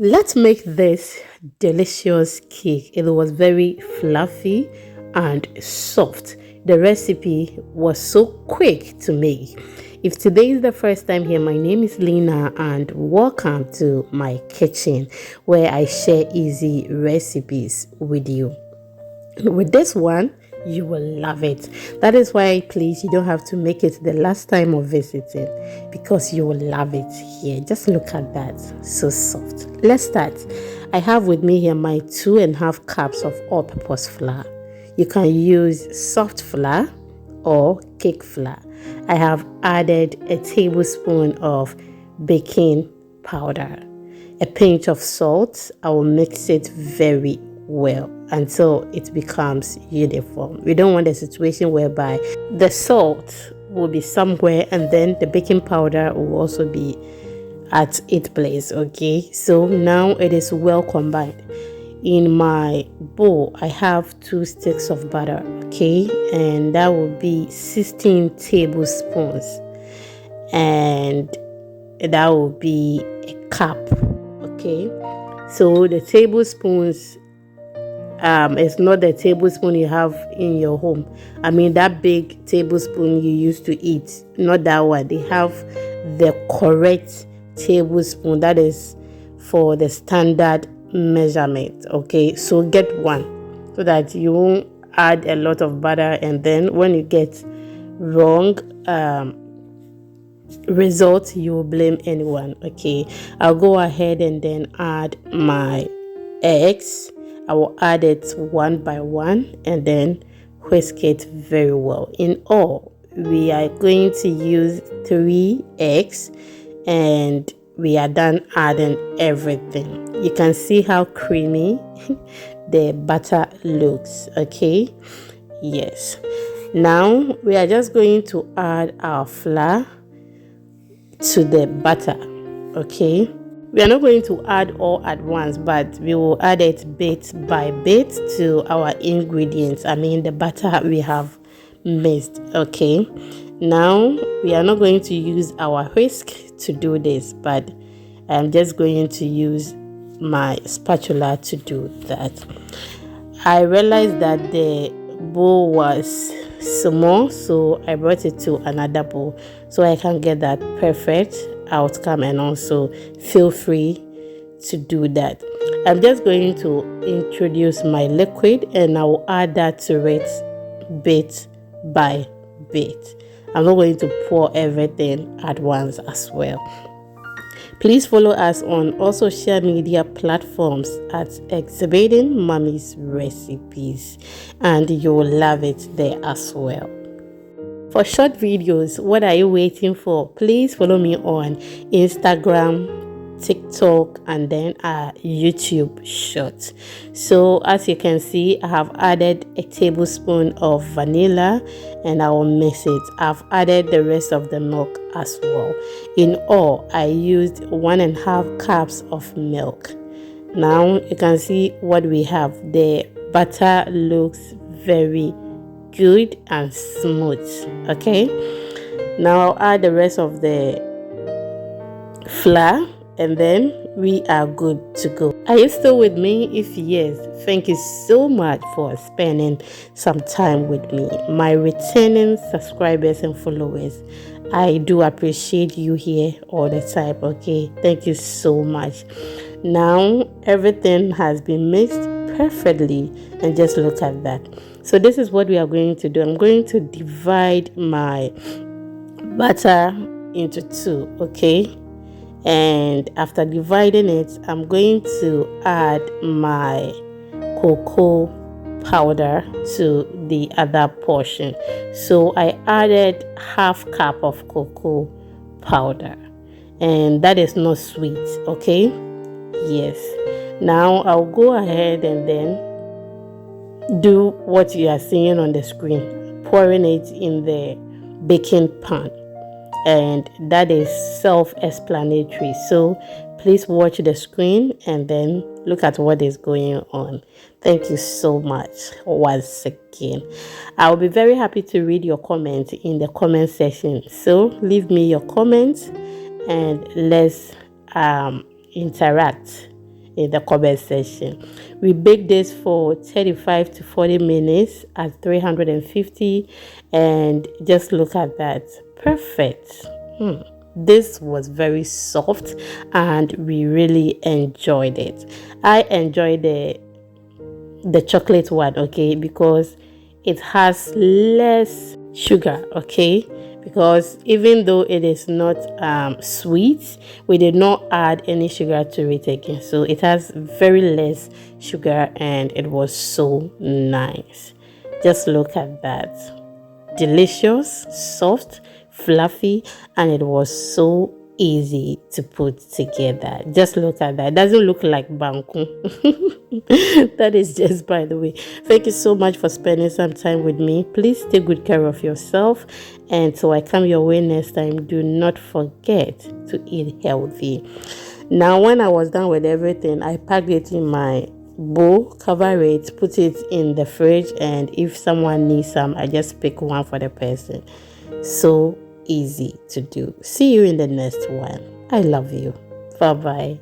Let's make this delicious cake. It was very fluffy and soft. The recipe was so quick to make. If today is the first time here, my name is Lena and welcome to my kitchen where I share easy recipes with you. With this one, you will love it. That is why, please, you don't have to make it the last time of visiting because you will love it here. Just look at that, so soft. Let's start. I have with me here my 2.5 cups of all-purpose flour. You can use soft flour or cake flour. I have added a tablespoon of baking powder, a pinch of salt. I will mix it very well until it becomes uniform. We don't want a situation whereby the salt will be somewhere and then the baking powder will also be at its place. Okay, so now it is well combined. In my bowl I have 2 sticks of butter, okay, and that will be 16 tablespoons, and that will be a cup. Okay, so the tablespoons it's not the tablespoon you have in your home. I mean that big tablespoon you used to eat, not that one. They have the correct tablespoon that is for the standard measurement. Okay, so get one so that you won't add a lot of butter and then when you get wrong result you will blame anyone. Okay, I'll go ahead and then add my eggs. I will add it one by one and then whisk it very well. In all, we are going to use 3 eggs and we are done adding everything. You can see how creamy the butter looks. Okay, yes. Now we are just going to add our flour to the butter. Okay, we are not going to add all at once, but we will add it bit by bit to our ingredients. I mean the butter we have mixed. Okay, now we are not going to use our whisk to do this, but I'm just going to use my spatula to do that. I realized that the bowl was small, so I brought it to another bowl so I can get that perfect outcome, and also feel free to do that. I'm just going to introduce my liquid and I will add that to it bit by bit. I'm not going to pour everything at once as well. Please follow us on all social media platforms at Exhibiting Mommy's Recipes and you will love it there as well. For short videos, what are you waiting for? Please follow me on Instagram, TikTok, and then YouTube Shorts. So as you can see, I have added a tablespoon of vanilla and I will mix it. I've added the rest of the milk as well. In all, I used 1.5 cups of milk. Now you can see what we have. The butter looks very good and smooth. Okay, now I'll add the rest of the flour and then we are good to go. Are you still with me? If yes, thank you so much for spending some time with me. My returning subscribers and followers, I do appreciate you here all the time. Okay, thank you so much. Now everything has been mixed perfectly and just look at that. So this is what we are going to do. I'm going to divide my butter into 2. Okay, and after dividing it, I'm going to add my cocoa powder to the other portion. So I added 1/2 cup of cocoa powder and that is not sweet. Okay, yes. Now I'll go ahead and then do what you are seeing on the screen, pouring it in the baking pan, and that is self-explanatory, so please watch the screen and then look at what is going on. Thank you so much once again. I'll be very happy to read your comments in the comment section, so leave me your comments and let's interact in the comment section. We bake this for 35 to 40 minutes at 350, and just look at that. Perfect. This was very soft and we really enjoyed it. I enjoyed the chocolate one, okay, because it has less sugar, okay, because even though it is not sweet, we did not add any sugar to it again, so it has very less sugar and it was so nice. Just look at that. Delicious, soft, fluffy, and it was so easy to put together. Just look at that. It doesn't look like banku. That is just by the way. Thank you so much for spending some time with me. Please take good care of yourself, and so I come your way next time, do not forget to eat healthy. Now when I was done with everything, I packed it in my bowl, cover it, put it in the fridge, and if someone needs some, I just pick one for the person. So easy to do. See you in the next one. I love you. Bye bye.